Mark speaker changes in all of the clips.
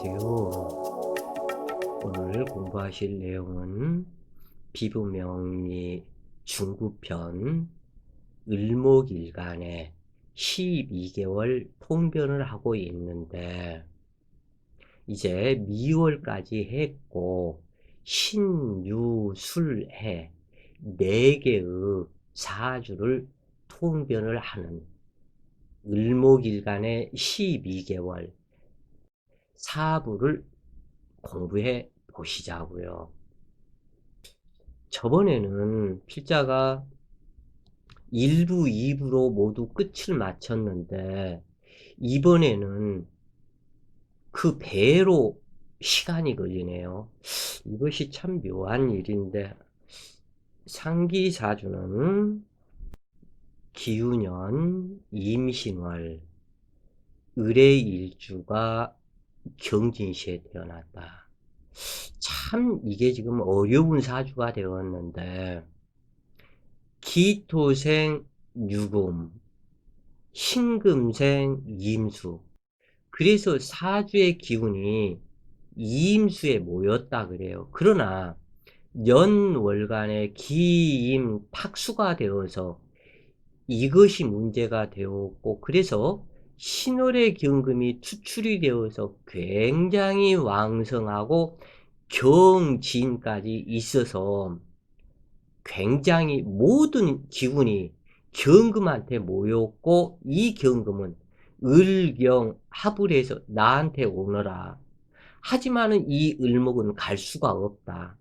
Speaker 1: 안녕하세요. 오늘 공부하실 내용은 비부명리 중구편 을목일간의 12개월 통변을 하고 있는데, 이제 미월까지 했고 신유술해 4개의 사주를 통변을 하는 을목일간의 12개월 사부를 공부해 보시자고요. 저번에는 필자가 1부, 2부로 모두 끝을 마쳤는데, 이번에는 그 배로 시간이 걸리네요. 이것이 참 묘한 일인데, 상기사주는 기운년, 임신월, 을의 일주가 경진시에 태어났다. 참 이게 지금 어려운 사주가 되었는데, 기토생 유금, 신금생 임수. 그래서 사주의 기운이 임수에 모였다 그래요. 그러나 연월간에 기임 탁수가 되어서 이것이 문제가 되었고, 그래서 신월의 경금이 투출이 되어서 굉장히 왕성하고 경진까지 있어서 굉장히 모든 기운이 경금한테 모였고, 이 경금은 을경 합을 해서 나한테 오너라. 하지만은 이 을목은 갈 수가 없다.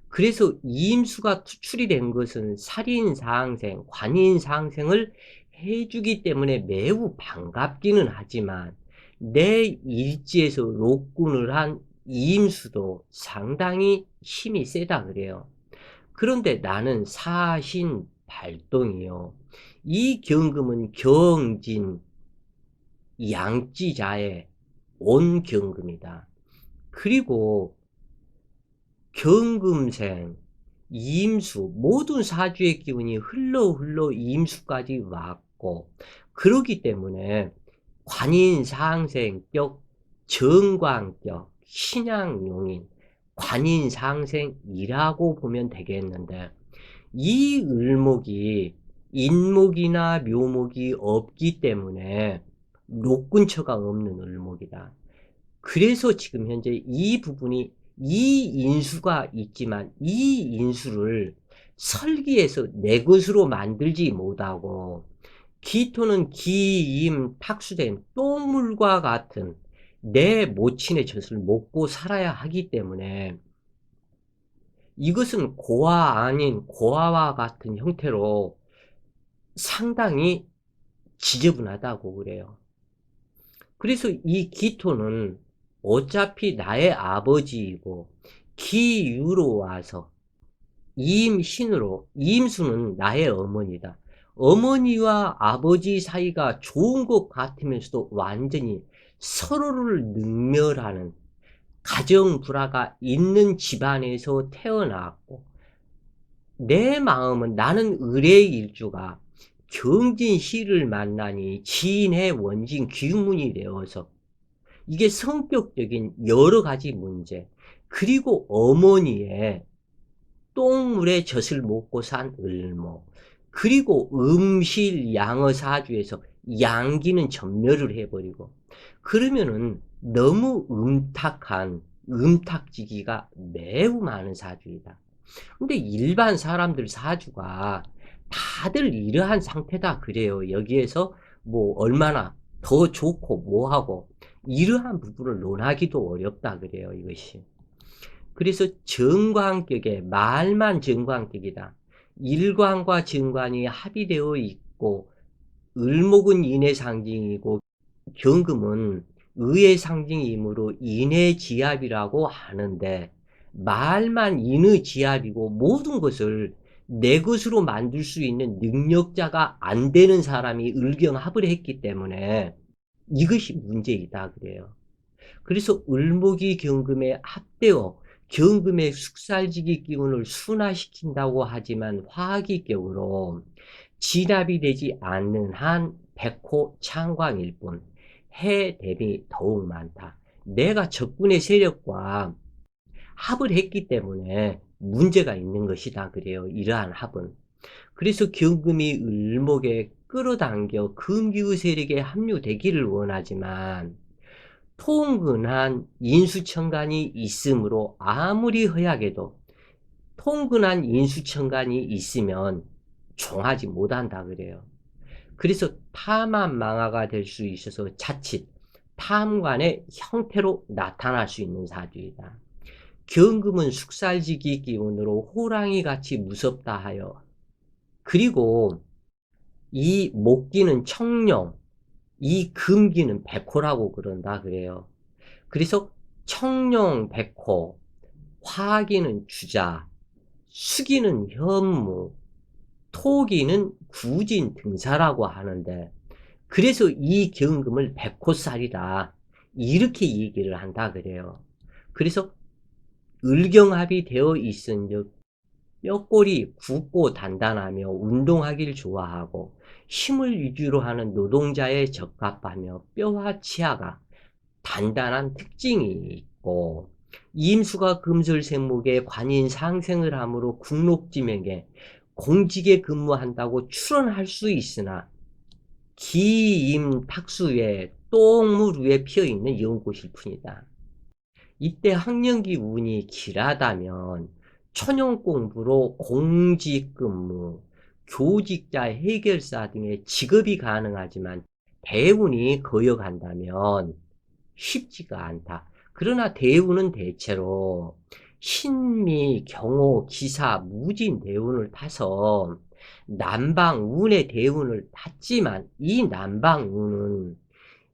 Speaker 1: 그래서 이임수가 투출이 된 것은 살인상생, 관인상생을 해주기 때문에 매우 반갑기는 하지만, 내 일지에서 록군을 한 이임수도 상당히 힘이 세다 그래요. 그런데 나는 사신 발동이요. 이 경금은 경진, 양지자의 온 경금이다. 그리고 경금생, 임수, 모든 사주의 기운이 흘러 임수까지 왔고, 그렇기 때문에 관인상생격, 정관격, 신양용인, 관인상생이라고 보면 되겠는데, 이 을목이 인목이나 묘목이 없기 때문에禄근처가 없는 을목이다. 그래서 지금 현재 이 부분이, 이 인수가 있지만 이 인수를 설계해서 내 것으로 만들지 못하고, 기토는 기임 탁수된 똥물과 같은 내 모친의 젖을 먹고 살아야 하기 때문에, 이것은 고아 아닌 고아와 같은 형태로 상당히 지저분하다고 그래요. 그래서 이 기토는 어차피 나의 아버지이고, 기유로 와서 임신으로, 임수는 나의 어머니다. 어머니와 아버지 사이가 좋은 것 같으면서도 완전히 서로를 능멸하는 가정 불화가 있는 집안에서 태어났고, 내 마음은, 나는 을의 일주가 경진시를 만나니 지인의 원진 귀문이 되어서, 이게 성격적인 여러 가지 문제, 그리고 어머니의 똥물에 젖을 먹고 산 을목, 그리고 음실 양어 사주에서 양기는 전멸을 해버리고, 그러면은 너무 음탁지기가 매우 많은 사주이다. 근데 일반 사람들 사주가 다들 이러한 상태다 그래요. 여기에서 뭐 얼마나 더 좋고 뭐하고, 이러한 부분을 논하기도 어렵다 그래요, 이것이. 그래서 정관격의 말만 정관격이다. 일관과 정관이 합의되어 있고, 을목은 인의 상징이고 경금은 의의 상징이므로 인의 지압이라고 하는데, 말만 인의 지압이고 모든 것을 내 것으로 만들 수 있는 능력자가 안 되는 사람이 을경합을 했기 때문에 이것이 문제이다 그래요. 그래서 을목이 경금에 합되어 경금의 숙살지기 기운을 순화시킨다고 하지만, 화기격으로 진압이 되지 않는 한 백호 창광일 뿐, 해 대비 더욱 많다. 내가 적군의 세력과 합을 했기 때문에 문제가 있는 것이다 그래요. 이러한 합은. 그래서 경금이 을목에 끌어당겨 금기의 세력에 합류되기를 원하지만 통근한 인수천간이 있으므로 아무리 허약해도 통근한 인수천간이 있으면 종하지 못한다 그래요. 그래서 탐한 망화가 될 수 있어서 자칫 탐관의 형태로 나타날 수 있는 사주이다. 경금은 숙살지기 기운으로 호랑이같이 무섭다 하여, 그리고 이 목기는 청룡, 이 금기는 백호라고 그런다 그래요. 그래서 청룡, 백호, 화기는 주자, 수기는 현무, 토기는 구진 등사라고 하는데, 그래서 이 경금을 백호살이다 이렇게 얘기를 한다 그래요. 그래서 을경합이 되어 있은즉 뼈골이 굵고 단단하며 운동하기를 좋아하고 힘을 위주로 하는 노동자에 적합하며 뼈와 치아가 단단한 특징이 있고, 임수가 금술생목에 관인 상생을 하므로 국록지명에 공직에 근무한다고 추론할 수 있으나 기임 탁수에 똥물 위에 피어있는 연꽃일 뿐이다. 이때 학령기 운이 길하다면 천연공부로 공직근무, 교직자, 해결사 등의 직업이 가능하지만 대운이 거역한다면 쉽지가 않다. 그러나 대운은 대체로 신미, 경호, 기사, 무진 대운을 타서 남방운의 대운을 탔지만 이 남방운은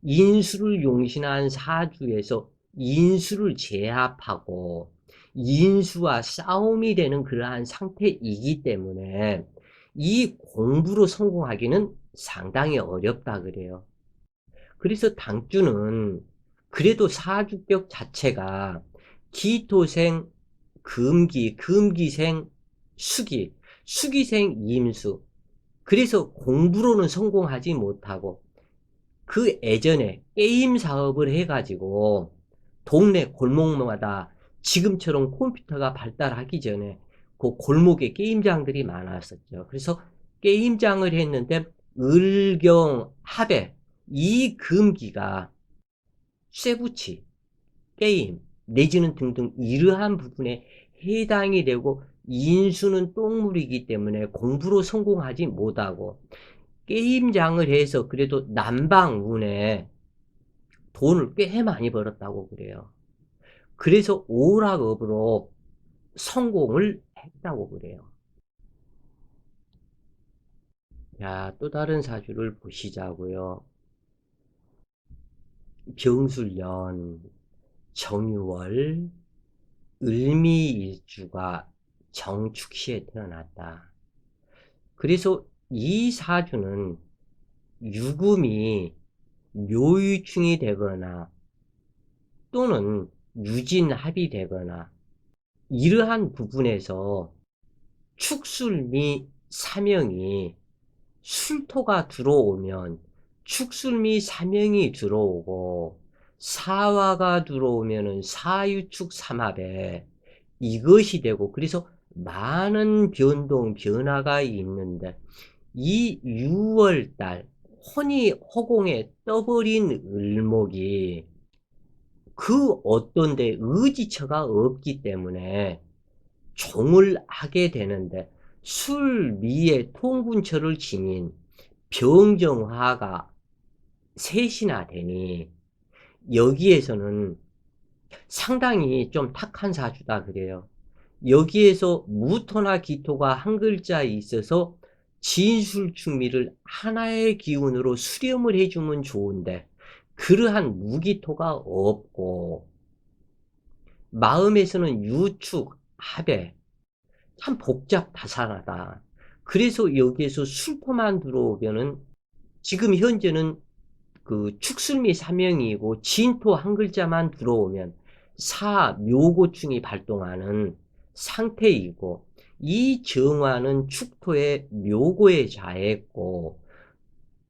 Speaker 1: 인수를 용신한 사주에서 인수를 제압하고 인수와 싸움이 되는 그러한 상태이기 때문에 이 공부로 성공하기는 상당히 어렵다 그래요. 그래서 당주는 그래도 사주격 자체가 기토생 금기, 금기생 수기, 수기생 임수, 그래서 공부로는 성공하지 못하고 그 예전에 게임 사업을 해가지고 동네 골목마다 지금처럼 컴퓨터가 발달하기 전에 그 골목에 게임장들이 많았었죠. 그래서 게임장을 했는데 을경 합의 이 금기가 쇠붙이, 게임 내지는 등등 이러한 부분에 해당이 되고 인수는 똥물이기 때문에 공부로 성공하지 못하고 게임장을 해서 그래도 남방운에 돈을 꽤 많이 벌었다고 그래요. 그래서 오락업으로 성공을 했다고 그래요. 자, 또 다른 사주를 보시자고요. 병술년 정유월 을미일주가 정축시에 태어났다. 그래서 이 사주는 유금이 묘유충이 되거나 또는 유진합이 되거나 이러한 부분에서 축술미 사명이 술토가 들어오면 축술미 사명이 들어오고 사화가 들어오면은 사유축 삼합에 이것이 되고, 그래서 많은 변동 변화가 있는데 이 6월달 혼이 허공에 떠버린 을목이 그 어떤 데 의지처가 없기 때문에 종을 하게 되는데, 술미의 통군처를 지닌 병정화가 셋이나 되니 여기에서는 상당히 좀 탁한 사주다 그래요. 여기에서 무토나 기토가 한 글자에 있어서 진술충미를 하나의 기운으로 수렴을 해주면 좋은데 그러한 무기토가 없고 마음에서는 유축, 합의, 참 복잡다산하다. 그래서 여기에서 술토만 들어오면은 지금 현재는 그 축술미 사명이고 진토 한 글자만 들어오면 사묘고충이 발동하는 상태이고, 이 정화는 축토의 묘고에 자했고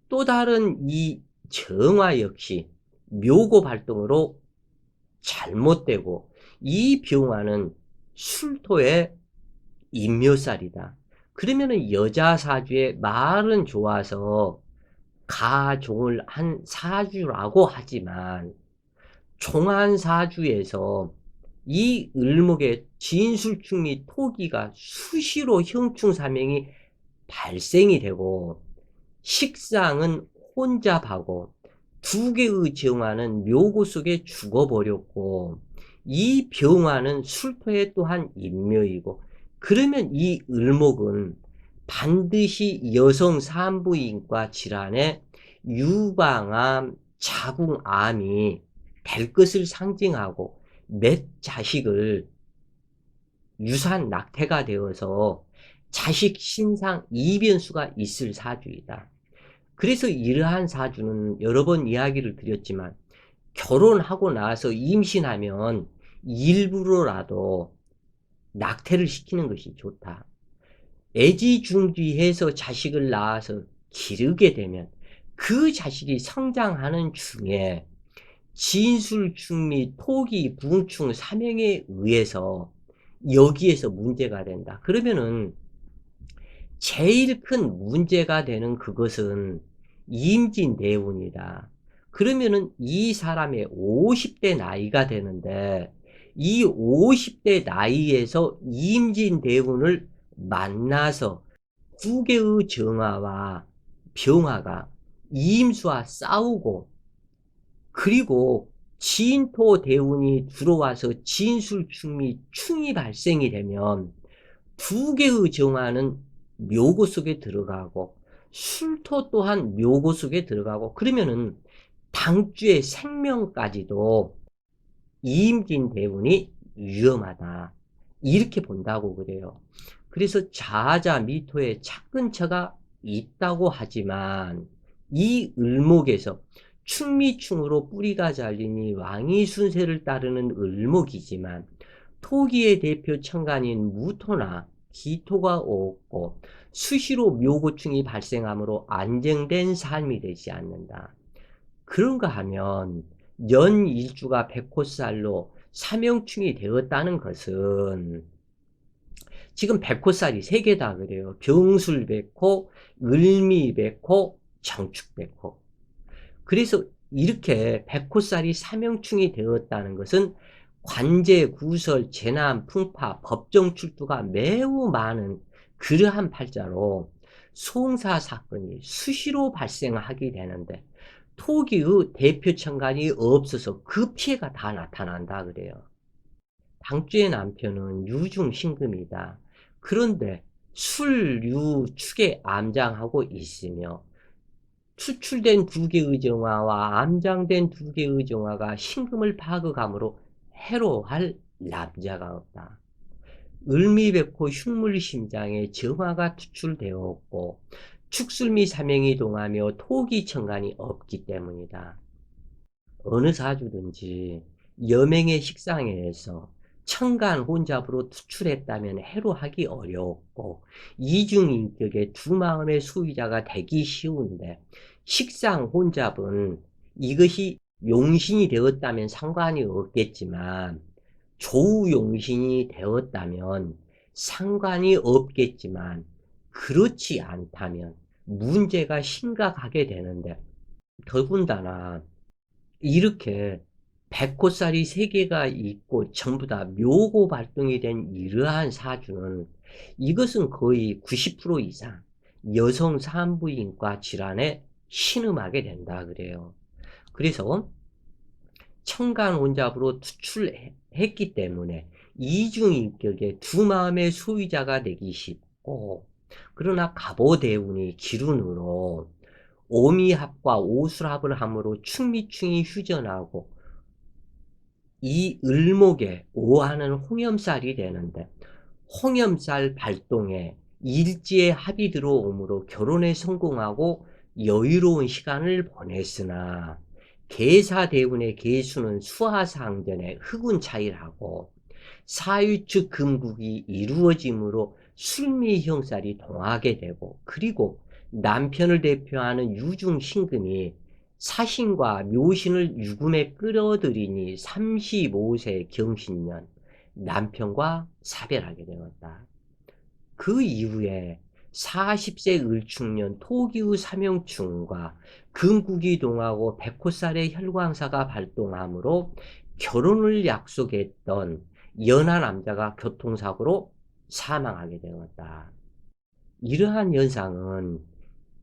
Speaker 1: 또 다른 이 정화 역시 묘고 발동으로 잘못되고 이 병화는 술토의 임묘살이다. 그러면은 여자 사주의 말은 좋아서 가종을 한 사주라고 하지만 종한 사주에서 이 을목의 진술충 및 토기가 수시로 형충사명이 발생이 되고 식상은 혼잡하고 두 개의 정화는 묘고 속에 죽어버렸고 이 병화는 술토의 또한 인묘이고 그러면 이 을목은 반드시 여성 산부인과 질환에 유방암, 자궁암이 될 것을 상징하고 몇 자식을 유산 낙태가 되어서 자식 신상 이변수가 있을 사주이다. 그래서 이러한 사주는 여러 번 이야기를 드렸지만 결혼하고 나서 임신하면 일부러라도 낙태를 시키는 것이 좋다. 애지중지해서 자식을 낳아서 기르게 되면 그 자식이 성장하는 중에 진술충 및 토기, 부흥충, 사명에 의해서 여기에서 문제가 된다. 그러면은 제일 큰 문제가 되는 그것은 임진대운이다. 그러면은 이 사람의 50대 나이가 되는데 이 50대 나이에서 임진대운을 만나서 두 개의 정화와 병화가 임수와 싸우고 그리고 진토 대운이 들어와서 진술충 및 충이 발생이 되면 두 개의 정화는 묘고 속에 들어가고 술토 또한 묘고 속에 들어가고 그러면은 당주의 생명까지도 이임진 대운이 위험하다. 이렇게 본다고 그래요. 그래서 자자 미토에 착근처가 있다고 하지만 이 을목에서 충미충으로 뿌리가 잘리니 왕이 순세를 따르는 을목이지만 토기의 대표 천간인 무토나 기토가 없고 수시로 묘고충이 발생하므로 안정된 삶이 되지 않는다. 그런가 하면 연일주가 백호살로 사명충이 되었다는 것은 지금 백호살이 3개다 그래요. 병술백호, 을미백호, 정축백호. 그래서 이렇게 백호살이 사명충이 되었다는 것은 관제, 구설, 재난, 풍파, 법정 출두가 매우 많은 그러한 팔자로 송사 사건이 수시로 발생하게 되는데 토기의 대표 천간이 없어서 그 피해가 다 나타난다 그래요. 당주의 남편은 유중신금이다. 그런데 술, 유, 축에 암장하고 있으며 추출된 두 개의 정화와 암장된 두 개의 정화가 신금을 파극함으로 해로할 남자가 없다. 을미백호 흉물심장에 정화가 투출되었고 축술미 사명이 동하며 토기천간이 없기 때문이다. 어느 사주든지 여명의 식상에서 천간 혼잡으로 투출했다면 해로하기 어려웠고 이중인격의 두 마음의 소유자가 되기 쉬운데 식상 혼잡은 이것이 용신이 되었다면 상관이 없겠지만 조우용신이 되었다면 상관이 없겠지만 그렇지 않다면 문제가 심각하게 되는데 더군다나 이렇게 백호살이 3개가 있고 전부 다 묘고 발동이 된 이러한 사주는 이것은 거의 90% 이상 여성 산부인과 질환에 신음하게 된다 그래요. 그래서 천간혼잡으로 투출했기 때문에 이중인격의 두 마음의 소유자가 되기 쉽고 그러나 갑오대운이 기룬으로 오미합과 오술합을 함으로 충미충이 휴전하고 이 을목에 오하는 홍염살이 되는데 홍염살 발동에 일지의 합이 들어오므로 결혼에 성공하고 여유로운 시간을 보냈으나 계사대운의 계수는 수하상전에 흑운 차이하고 사유축 금국이 이루어지므로 술미형살이 동하게 되고 그리고 남편을 대표하는 유중신금이 사신과 묘신을 유금에 끌어들이니 35세 경신년 남편과 사별하게 되었다. 그 이후에 40세 을축년 토기의 삼형충과 금국이 동하고 백호살의 혈광사가 발동하므로 결혼을 약속했던 연하 남자가 교통사고로 사망하게 되었다. 이러한 현상은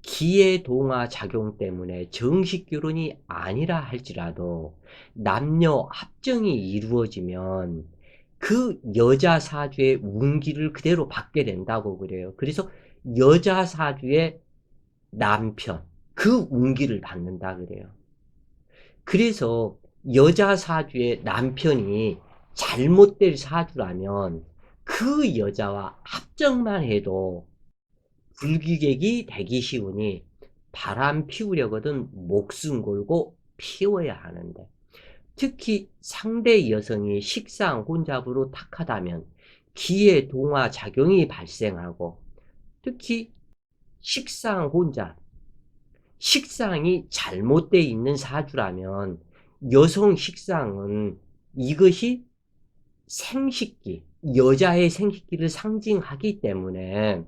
Speaker 1: 기의 동화 작용 때문에 정식 결혼이 아니라 할지라도 남녀 합정이 이루어지면 그 여자 사주의 운기를 그대로 받게 된다고 그래요. 그래서 여자 사주의 남편, 그 운기를 받는다 그래요. 그래서 여자 사주의 남편이 잘못될 사주라면 그 여자와 합정만 해도 불귀객이 되기 쉬우니 바람 피우려거든 목숨 걸고 피워야 하는데, 특히 상대 여성이 식상 혼잡으로 탁하다면 기의 동화 작용이 발생하고, 특히 식상 혼잡, 식상이 잘못되어 있는 사주라면 여성 식상은 이것이 생식기, 여자의 생식기를 상징하기 때문에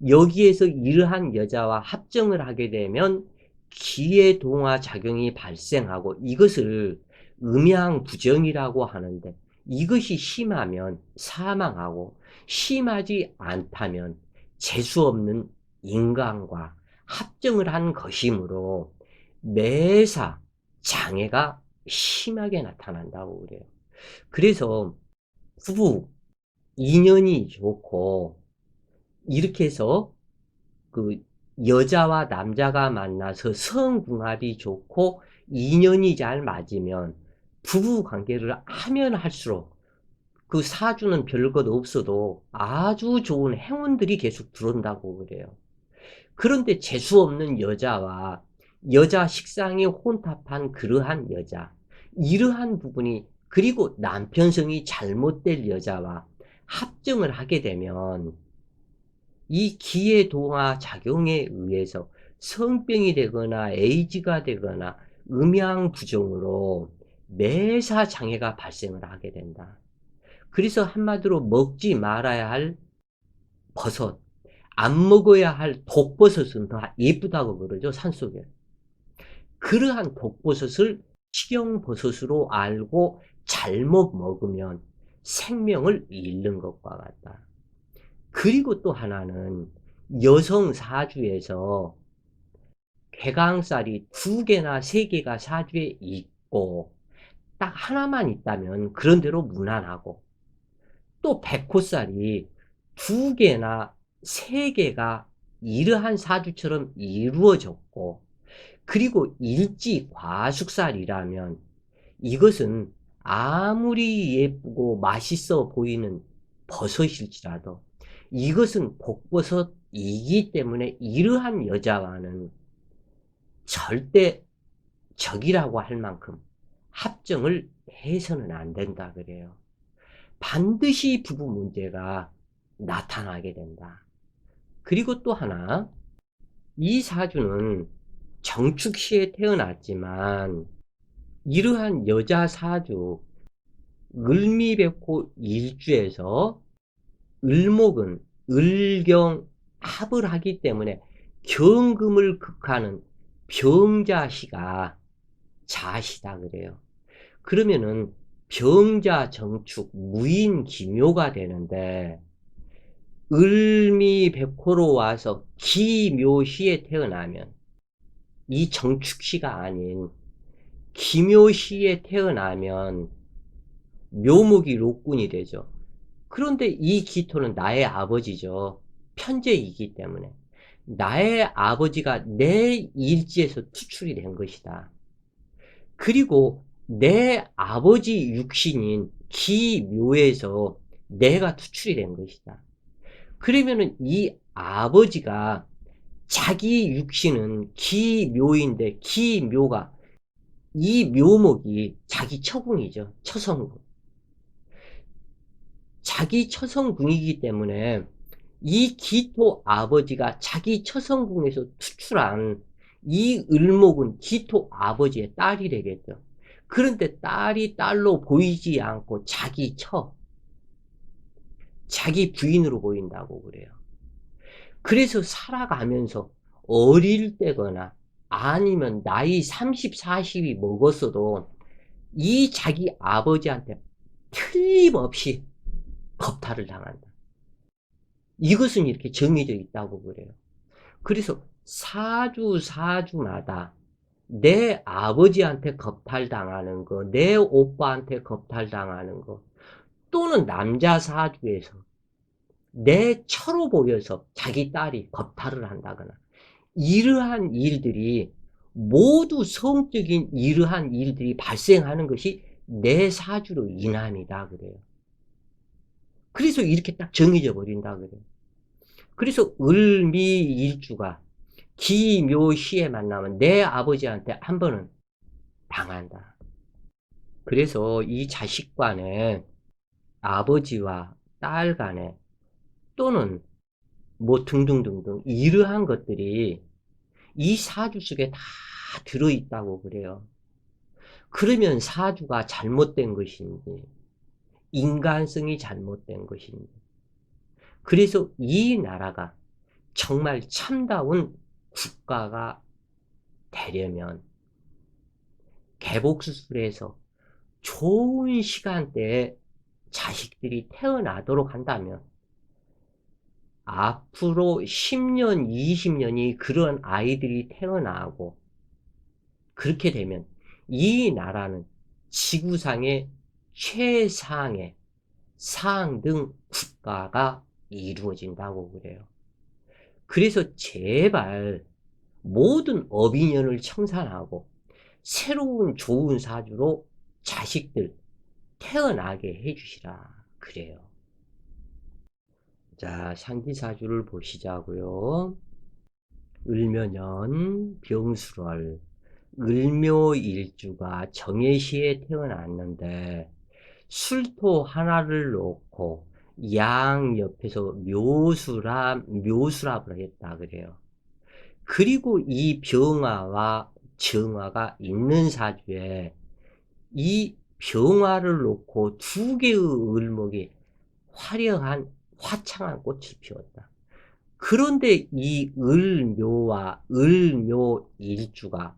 Speaker 1: 여기에서 이러한 여자와 합정을 하게 되면 기의 동화 작용이 발생하고, 이것을 음양부정이라고 하는데, 이것이 심하면 사망하고 심하지 않다면 재수없는 인간과 합정을 한 것이므로 매사 장애가 심하게 나타난다고 그래요. 그래서 부부 인연이 좋고 이렇게 해서 그 여자와 남자가 만나서 성궁합이 좋고 인연이 잘 맞으면 부부 관계를 하면 할수록 그 사주는 별것 없어도 아주 좋은 행운들이 계속 들어온다고 그래요. 그런데 재수없는 여자와 여자 식상이 혼합한 그러한 여자, 이러한 부분이, 그리고 남편성이 잘못될 여자와 합정을 하게 되면 이 기의 동화 작용에 의해서 성병이 되거나 에이즈가 되거나 음양부종으로 매사 장애가 발생을 하게 된다. 그래서 한마디로 먹지 말아야 할 버섯, 안 먹어야 할 독버섯은 더 예쁘다고 그러죠, 산속에. 그러한 독버섯을 식용버섯으로 알고 잘못 먹으면 생명을 잃는 것과 같다. 그리고 또 하나는 여성 사주에서 개강살이 2개나 3개가 사주에 있고 딱 하나만 있다면 그런대로 무난하고, 또 백호살이 2개나 3개가 이러한 사주처럼 이루어졌고, 그리고 일지 과숙살이라면 이것은 아무리 예쁘고 맛있어 보이는 버섯일지라도 이것은 독버섯이기 때문에 이러한 여자와는 절대 적이라고 할 만큼 합정을 해서는 안 된다 그래요. 반드시 부부 문제가 나타나게 된다. 그리고 또 하나, 이 사주는 정축시에 태어났지만 이러한 여자 사주 을미백호 일주에서 을목은 을경합을 하기 때문에 경금을 극하는 병자시가 자시다 그래요. 그러면은 병자 정축 무인기묘가 되는데, 을미백호로 와서 기묘시에 태어나면 이 정축시가 아닌 기묘시에 태어나면 묘목이禄군이 되죠. 그런데 이 기토는 나의 아버지죠. 편재이기 때문에 나의 아버지가 내 일지에서 투출이 된 것이다. 그리고 내 아버지 육신인 기묘에서 내가 투출이 된 것이다. 그러면은 이 아버지가, 자기 육신은 기묘인데 기묘가, 이 묘목이 자기 처궁이죠. 처성궁. 자기 처성궁이기 때문에 이 기토 아버지가 자기 처성궁에서 투출한 이 을목은 기토 아버지의 딸이 되겠죠. 그런데 딸이 딸로 보이지 않고 자기 부인으로 보인다고 그래요. 그래서 살아가면서 어릴 때거나 아니면 나이 30, 40이 먹었어도 이 자기 아버지한테 틀림없이 겁탈을 당한다. 이것은 이렇게 정해져 있다고 그래요. 그래서 사주마다 내 아버지한테 겁탈당하는 거, 내 오빠한테 겁탈당하는 거, 또는 남자 사주에서 내 처로 보여서 자기 딸이 겁탈을 한다거나, 이러한 일들이 모두 성적인 이러한 일들이 발생하는 것이 내 사주로 인함이다 그래요. 그래서 이렇게 딱 정해져 버린다 그래요. 그래서 을미일주가 기묘시에 만나면 내 아버지한테 한 번은 당한다. 그래서 이 자식 간에 아버지와 딸 간에 또는 뭐 등등등등 이러한 것들이 이 사주 속에 다 들어있다고 그래요. 그러면 사주가 잘못된 것인지 인간성이 잘못된 것인지, 그래서 이 나라가 정말 참다운 국가가 되려면 개복수술에서 좋은 시간대에 자식들이 태어나도록 한다면 앞으로 10년, 20년이 그런 아이들이 태어나고, 그렇게 되면 이 나라는 지구상의 최상의 상등 국가가 이루어진다고 그래요. 그래서 제발 모든 어빈년을 청산하고 새로운 좋은 사주로 자식들 태어나게 해주시라 그래요. 자, 상기사주를 보시자고요. 을묘년 병술월 을묘일주가 정해시에 태어났는데 술토 하나를 놓고 양 옆에서 묘수랍을 했다 그래요. 그리고 이 병화와 정화가 있는 사주에 이 병화를 놓고 두 개의 을목이 화려한 화창한 꽃을 피웠다. 그런데 이 을묘와 을묘일주가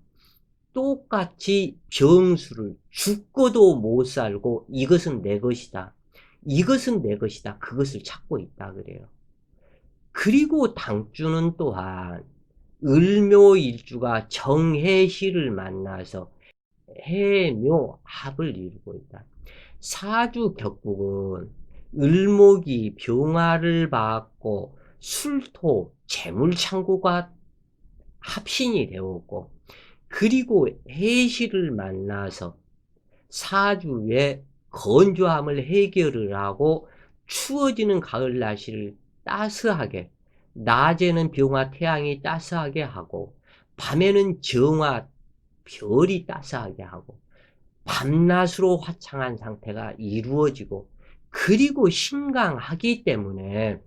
Speaker 1: 똑같이 병수를 죽고도 못 살고 이것은 내 것이다, 이것은 내 것이다, 그것을 찾고 있다 그래요. 그리고 당주는 또한 을묘일주가 정해시를 만나서 해묘합을 이루고 있다. 사주 격국은 을목이 병화를 받고 술토 재물창고가 합신이 되었고, 그리고 해시를 만나서 사주의 건조함을 해결을 하고 추워지는 가을 날씨를 따스하게, 낮에는 병화 태양이 따스하게 하고 밤에는 정화 별이 따스하게 하고 밤낮으로 화창한 상태가 이루어지고, 그리고 신강하기 때문에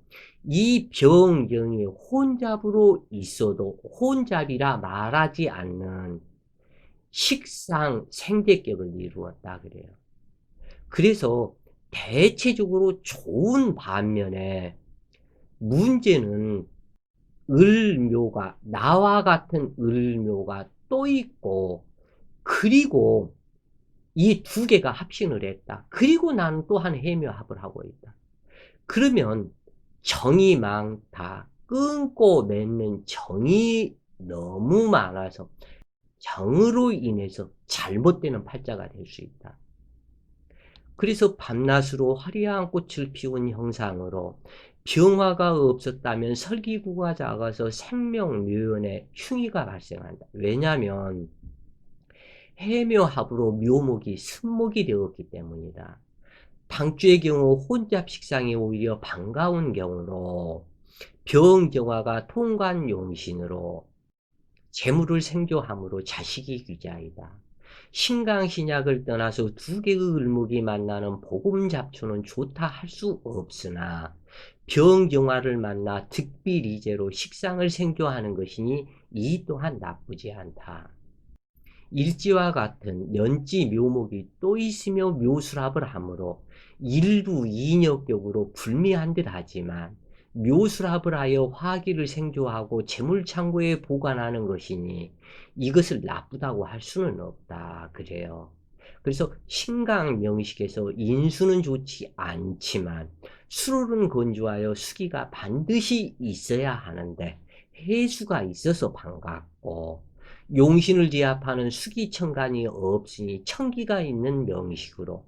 Speaker 1: 이 병경이 혼잡으로 있어도 혼잡이라 말하지 않는 식상 생대격을 이루었다 그래요. 그래서 대체적으로 좋은 반면에 문제는 을묘가, 나와 같은 을묘가 또 있고, 그리고 이 두 개가 합신을 했다. 그리고 나는 또한 해묘합을 하고 있다. 그러면 정이 많다. 끊고 맺는 정이 너무 많아서 정으로 인해서 잘못되는 팔자가 될 수 있다. 그래서 밤낮으로 화려한 꽃을 피운 형상으로 병화가 없었다면 설기구가 작아서 생명묘연에 흉의가 발생한다. 왜냐하면 해묘합으로 묘목이 승목이 되었기 때문이다. 당주의 경우 혼잡식상이 오히려 반가운 경우로 병정화가 통관용신으로 재물을 생조함으로 자식이 귀자이다. 신강신약을 떠나서 두 개의 을목이 만나는 복음잡초는 좋다 할 수 없으나 병정화를 만나 득비리제로 식상을 생교하는 것이니 이 또한 나쁘지 않다. 일지와 같은 연지 묘목이 또 있으며 묘술합을 하므로 일부 이인역격으로 불미한 듯 하지만 묘술합을 하여 화기를 생조하고 재물창고에 보관하는 것이니 이것을 나쁘다고 할 수는 없다. 그래요. 그래서 신강명식에서 인수는 좋지 않지만 수로는 건조하여 수기가 반드시 있어야 하는데 해수가 있어서 반갑고 용신을 제압하는 수기천간이 없으니 천기가 있는 명식으로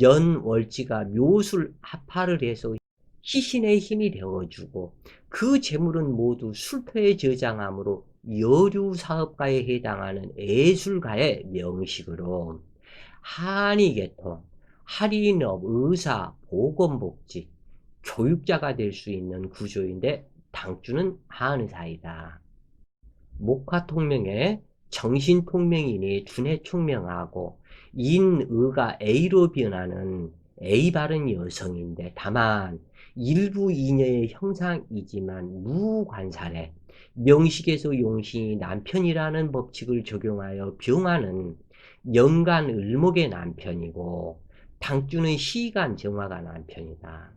Speaker 1: 연월지가 묘술 합파를 해서 시신의 힘이 되어주고 그 재물은 모두 술토에 저장함으로 여류사업가에 해당하는 예술가의 명식으로 한의계통, 할인업, 의사, 보건복지, 교육자가 될 수 있는 구조인데 당주는 한의사이다. 목화통명에 정신통명이니 두뇌통명하고 인의가 A로 변하는 A 바른 여성인데 다만 일부 이녀의 형상이지만 무관살에 명식에서 용신이 남편이라는 법칙을 적용하여 병화는 연간 을목의 남편이고 당주는 시간 정화가 남편이다.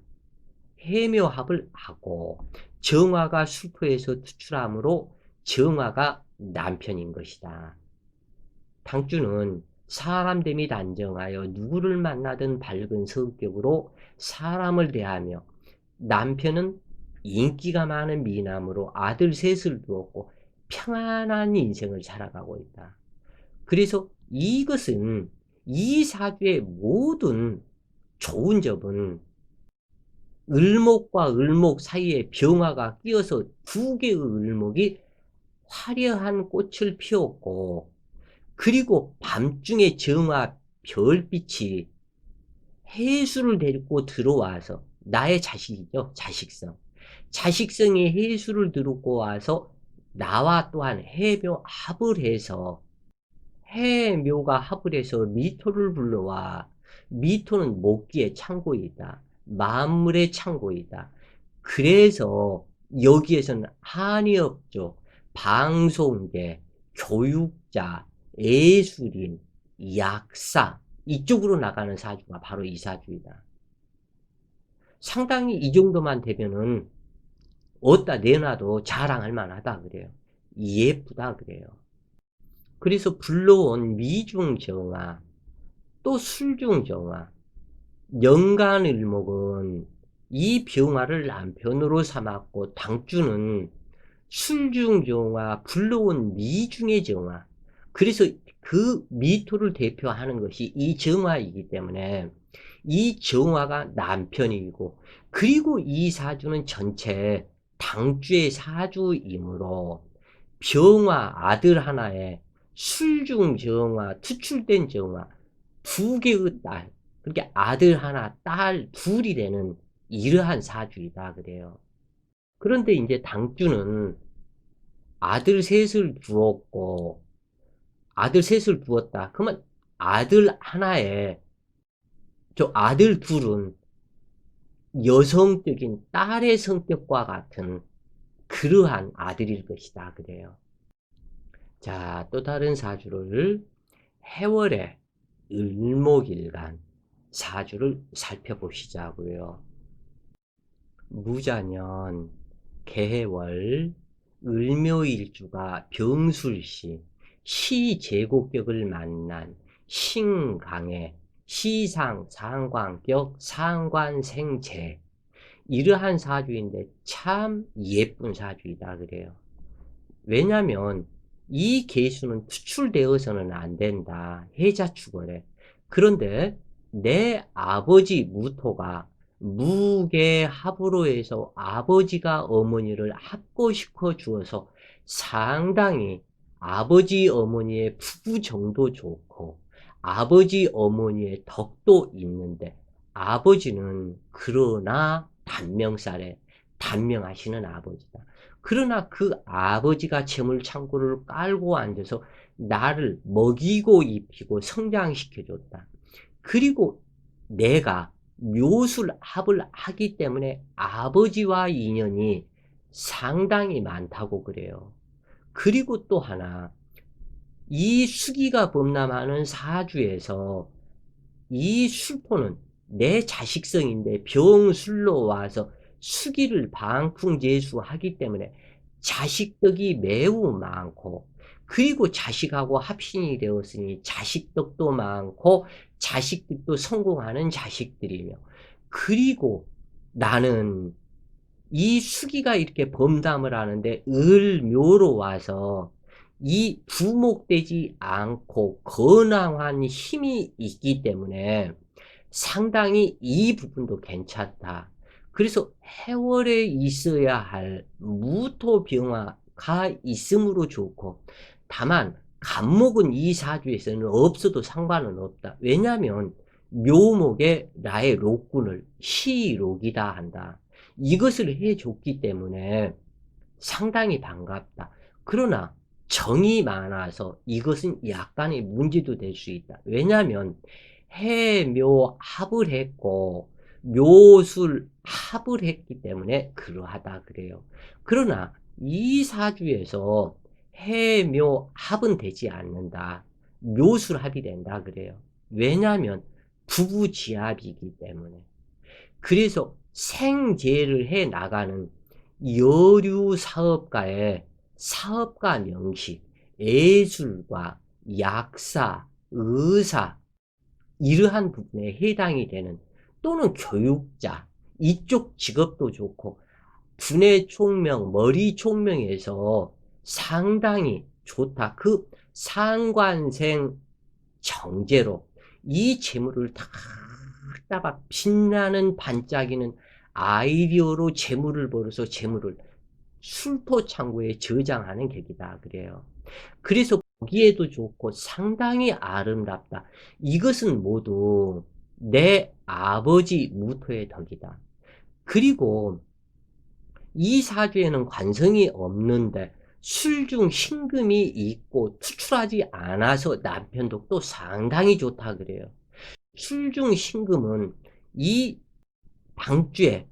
Speaker 1: 해묘합을 하고 정화가 술토에서 투출하므로 정화가 남편인 것이다. 당주는 사람됨이 단정하여 누구를 만나든 밝은 성격으로 사람을 대하며 남편은 인기가 많은 미남으로 아들 셋을 두었고 평안한 인생을 살아가고 있다. 그래서 이것은 이 사주의 모든 좋은 점은 을목과 을목 사이에 병화가 끼어서 두 개의 을목이 화려한 꽃을 피웠고 그리고 밤중에 정화 별빛이 해수를 데리고 들어와서 나의 자식이죠. 자식성. 자식성의 해수를 들고 와서 나와 또한 해묘 합을 해서 해묘가 합을 해서 미토를 불러와 미토는 목기의 창고이다. 만물의 창고이다. 그래서 여기에서는 한의업조, 방송계, 교육자, 예술인, 약사 이쪽으로 나가는 사주가 바로 이 사주이다. 상당히 이 정도만 되면은 어디다 내놔도 자랑할 만하다 그래요. 예쁘다 그래요. 그래서 불러온 미중정화, 또 술중정화, 연간을목은 이 병화를 남편으로 삼았고 당주는 술중정화, 불러온 미중의 정화. 그래서 그 미토를 대표하는 것이 이 정화이기 때문에 이 정화가 남편이고 그리고 이 사주는 전체 당주의 사주이므로 병화 아들 하나에 술중정화, 투출된 정화 두 개의 딸, 그렇게 아들 하나, 딸 둘이 되는 이러한 사주이다 그래요. 그런데 이제 당주는 아들 셋을 두었고 아들 셋을 두었다. 그러면 아들 하나에 저 아들 둘은 여성적인 딸의 성격과 같은 그러한 아들일 것이다 그래요. 자, 또 다른 사주를 해월의 을목일간 사주를 살펴보시자고요. 무자년, 개월, 을묘일주가 병술시, 시제고격을 만난 신강의 시상, 상관격, 상관생재 이러한 사주인데 참 예쁜 사주이다 그래요. 왜냐하면 이 개수는 투출되어서는 안 된다. 해자축월에. 그런데 내 아버지 무토가 무계합으로 해서 아버지가 어머니를 합고시켜 주어서 상당히 아버지 어머니의 부부정도 좋고 아버지 어머니의 덕도 있는데 아버지는 그러나 단명살에 단명하시는 아버지다. 그러나 그 아버지가 재물창고를 깔고 앉아서 나를 먹이고 입히고 성장시켜줬다. 그리고 내가 묘술합을 하기 때문에 아버지와 인연이 상당히 많다고 그래요. 그리고 또 하나, 이 수기가 범람하는 사주에서 이 술토는 내 자식성인데 병술로 와서 수기를 방풍제수하기 때문에 자식덕이 매우 많고, 그리고 자식하고 합신이 되었으니 자식덕도 많고 자식들도 성공하는 자식들이며, 그리고 나는 이 수기가 이렇게 범담을 하는데 을묘로 와서 이 부목되지 않고 건강한 힘이 있기 때문에 상당히 이 부분도 괜찮다. 그래서 해월에 있어야 할 무토병화가 있으므로 좋고, 다만 간목은 이 사주에서는 없어도 상관은 없다. 왜냐하면 묘목에 나의 록군을 시록이다 한다. 이것을 해줬기 때문에 상당히 반갑다. 그러나 정이 많아서 이것은 약간의 문제도 될 수 있다. 왜냐하면 해묘합을 했고 묘술합을 했기 때문에 그러하다 그래요. 그러나 이 사주에서 해묘합은 되지 않는다. 묘술합이 된다 그래요. 왜냐하면 부부지합이기 때문에. 그래서 생계를 해 나가는 여류 사업가의 사업가 명식, 예술가, 약사, 의사, 이러한 부분에 해당이 되는, 또는 교육자, 이쪽 직업도 좋고 두뇌 총명, 머리 총명에서 상당히 좋다. 그 상관생 정제로 이 재물을 다다가 빛나는 반짝이는 아이디어로 재물을 벌어서 재물을 술토 창고에 저장하는 객이다 그래요. 그래서 보기에도 좋고 상당히 아름답다. 이것은 모두 내 아버지 무토의 덕이다. 그리고 이 사주에는 관성이 없는데 술중 신금이 있고 투출하지 않아서 남편독도 상당히 좋다 그래요. 술중 신금은 이 방주에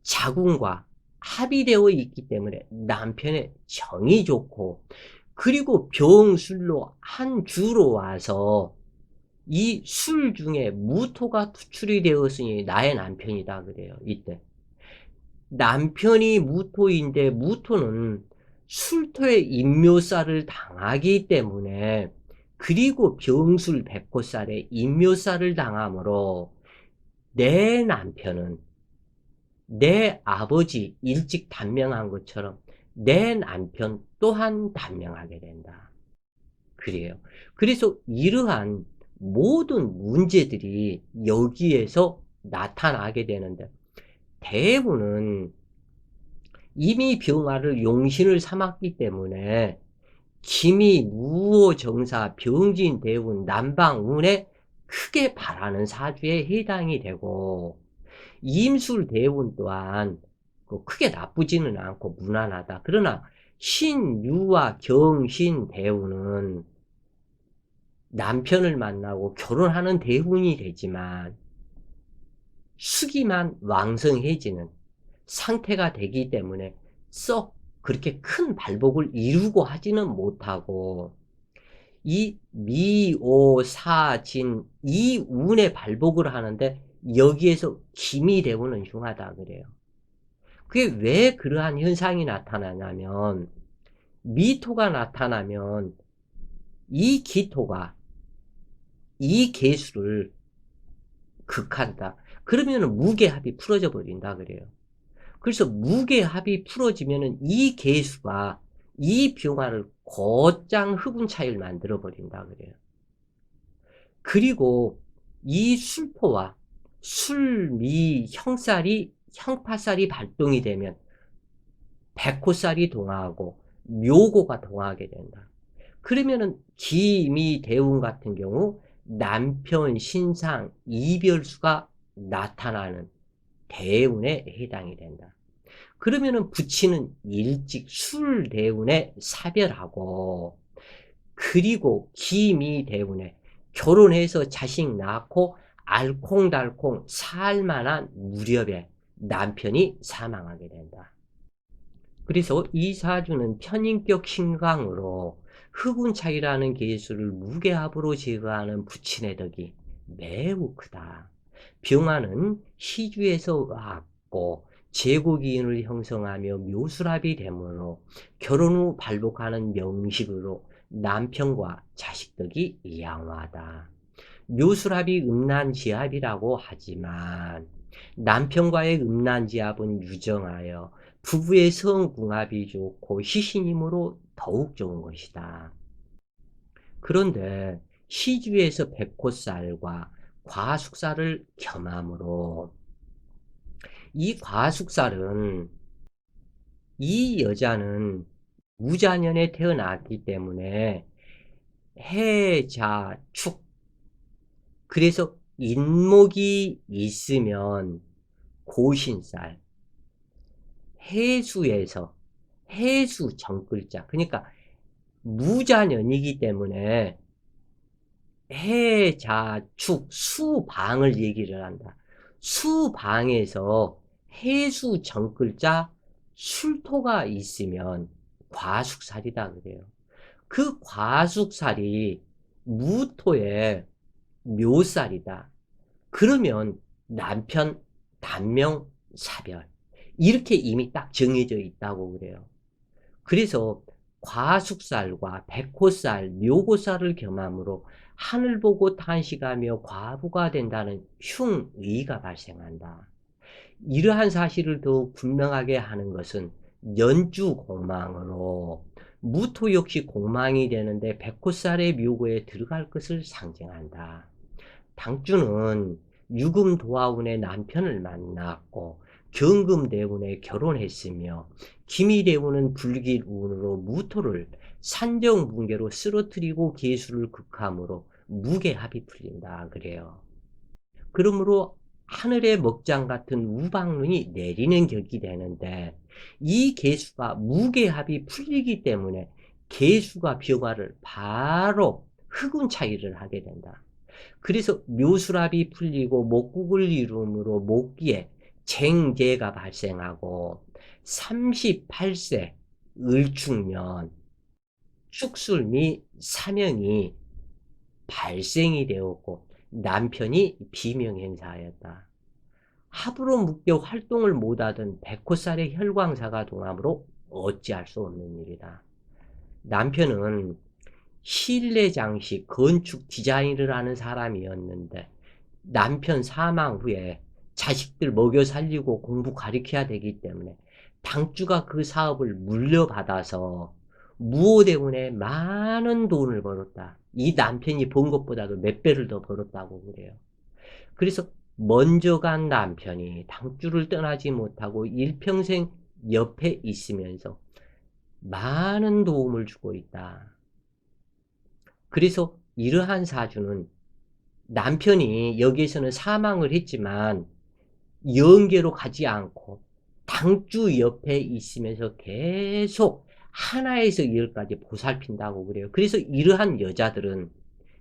Speaker 1: 자궁과 합의되어 있기 때문에 남편의 정이 좋고, 그리고 병술로 한 주로 와서 이 술 중에 무토가 투출이 되었으니 나의 남편이다 그래요. 이때 남편이 무토인데 무토는 술토의 인묘살을 당하기 때문에, 그리고 병술 백호살에 인묘살을 당하므로 내 남편은 내 아버지 일찍 단명한 것처럼 내 남편 또한 단명하게 된다 그래요. 그래서 이러한 모든 문제들이 여기에서 나타나게 되는데, 대부분은 이미 병화를 용신을 삼았기 때문에 기미, 무호, 정사, 병진, 대운, 남방운에 크게 바라는 사주에 해당이 되고, 임술, 대운 또한 크게 나쁘지는 않고 무난하다. 그러나 신유와 경신, 대운은 남편을 만나고 결혼하는 대운이 되지만 수기만 왕성해지는 상태가 되기 때문에 썩 그렇게 큰 발복을 이루고 하지는 못하고, 이 미오사진 이 운에 발복을 하는데 여기에서 기미대운은 흉하다 그래요. 그게 왜 그러한 현상이 나타나냐면, 미토가 나타나면 이 기토가 이 개수를 극한다. 그러면 무게합이 풀어져 버린다 그래요. 그래서 무게합이 풀어지면 이 개수가 이 병화를 곧장 흡운 차이를 만들어 버린다 그래요. 그리고 이 술포와 술미 형살이 형파살이 발동이 되면 백호살이 동하고 묘고가 동하게 된다. 그러면은 기미 대운 같은 경우 남편 신상 이별수가 나타나는 대운에 해당이 된다. 그러면은 부치는 일찍 술 대운에 사별하고, 그리고 기미 대운에 결혼해서 자식 낳고 알콩달콩 살만한 무렵에 남편이 사망하게 된다. 그래서 이 사주는 편인격 신강으로 흑운 차이라는 계수를 무게합으로 제거하는 부친의 덕이 매우 크다. 병화는 시주에서 왔고 제고기운을 형성하며 묘술합이 되므로 결혼 후 발복하는 명식으로 남편과 자식 덕이 양화하다. 묘술합이 음란지합이라고 하지만 남편과의 음란지합은 유정하여 부부의 성궁합이 좋고 희신이므로 더욱 좋은 것이다. 그런데 시주에서 백호살과 과숙살을 겸함으로 이 과숙살은 이 여자는 무자년에 태어났기 때문에 해자축, 그래서 인목이 있으면 고신살, 해수에서 해수 정글자, 그러니까 무자년이기 때문에 해자축 수방을 얘기를 한다. 수방에서 해수 정글자 술토가 있으면 과숙살이다 그래요. 그 과숙살이 무토의 묘살이다. 그러면 남편 단명 사별 이렇게 이미 딱 정해져 있다고 그래요. 그래서 과숙살과 백호살, 묘고살을 겸함으로 하늘 보고 탄식하며 과부가 된다는 흉의가 발생한다. 이러한 사실을 더욱 분명하게 하는 것은 연주 공망으로 무토 역시 공망이 되는데 백호살의 묘고에 들어갈 것을 상징한다. 당주는 유금도화운의 남편을 만났고 경금대운에 결혼했으며 기미대운은 불길운으로 무토를 산정분계로 쓰러뜨리고 계수를 극함으로 무게합이 풀린다 그래요. 그러므로 하늘의 먹장 같은 우방눈이 내리는 격이 되는데 이 계수가 무게합이 풀리기 때문에 계수가 병화를 바로 흑운 차이를 하게 된다. 그래서 묘술합이 풀리고 목국을 이룸으로 목기에 쟁계가 발생하고 38세 을축년 축술 및 사명이 발생이 되었고 남편이 비명행사하였다. 합으로 묶여 활동을 못하던 백호살의 혈광사가 동함으로 어찌할 수 없는 일이다. 남편은 실내 장식, 건축 디자인을 하는 사람이었는데 남편 사망 후에 자식들 먹여 살리고 공부 가르쳐야 되기 때문에 당주가 그 사업을 물려받아서 무호 때문에 많은 돈을 벌었다. 이 남편이 번 것보다도 몇 배를 더 벌었다고 그래요. 그래서 먼저 간 남편이 당주를 떠나지 못하고 일평생 옆에 있으면서 많은 도움을 주고 있다. 그래서 이러한 사주는 남편이 여기에서는 사망을 했지만 영계로 가지 않고 당주 옆에 있으면서 계속 하나에서 열까지 보살핀다고 그래요. 그래서 이러한 여자들은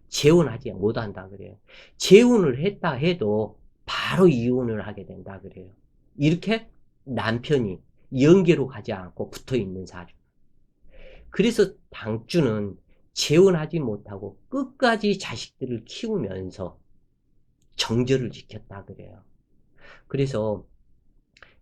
Speaker 1: 재혼하지 못한다 그래요. 재혼을 했다 해도 바로 이혼을 하게 된다 그래요. 이렇게 남편이 영계로 가지 않고 붙어있는 사주. 그래서 당주는 재혼하지 못하고 끝까지 자식들을 키우면서 정절을 지켰다 그래요. 그래서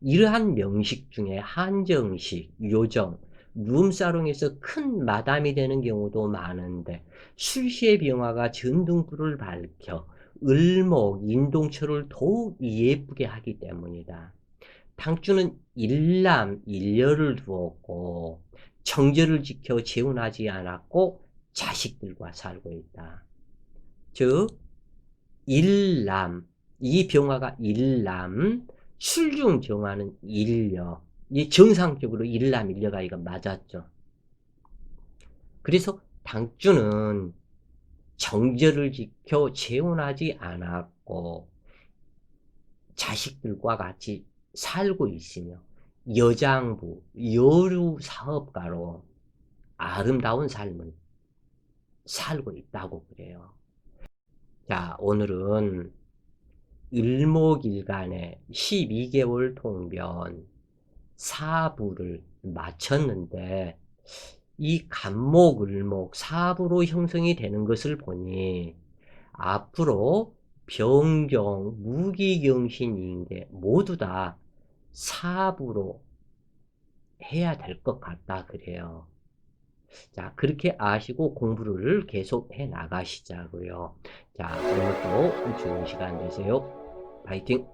Speaker 1: 이러한 명식 중에 한정식, 요정, 룸사롱에서 큰 마담이 되는 경우도 많은데 술시의 병화가 전등불을 밝혀 을목, 인동철을 더욱 예쁘게 하기 때문이다. 당주는 일남, 일녀를 두었고 정절을 지켜 재혼하지 않았고 자식들과 살고 있다. 즉 일남, 이 병화가 일남, 술중 병화는 일녀. 이 정상적으로 일남, 일녀가 이거 맞았죠. 그래서 당주는 정절을 지켜 재혼하지 않았고 자식들과 같이 살고 있으며 여장부, 여류 사업가로 아름다운 삶을 살고 있다고 그래요. 자, 오늘은 을목일간에 12개월 통변 사부를 마쳤는데 이 간목, 을목, 사부로 형성이 되는 것을 보니 앞으로 병경, 무기경신, 인계 모두 다 사부로 해야 될 것 같다 그래요. 자, 그렇게 아시고 공부를 계속 해 나가시자고요. 자, 오늘도 좋은 시간 되세요. 파이팅!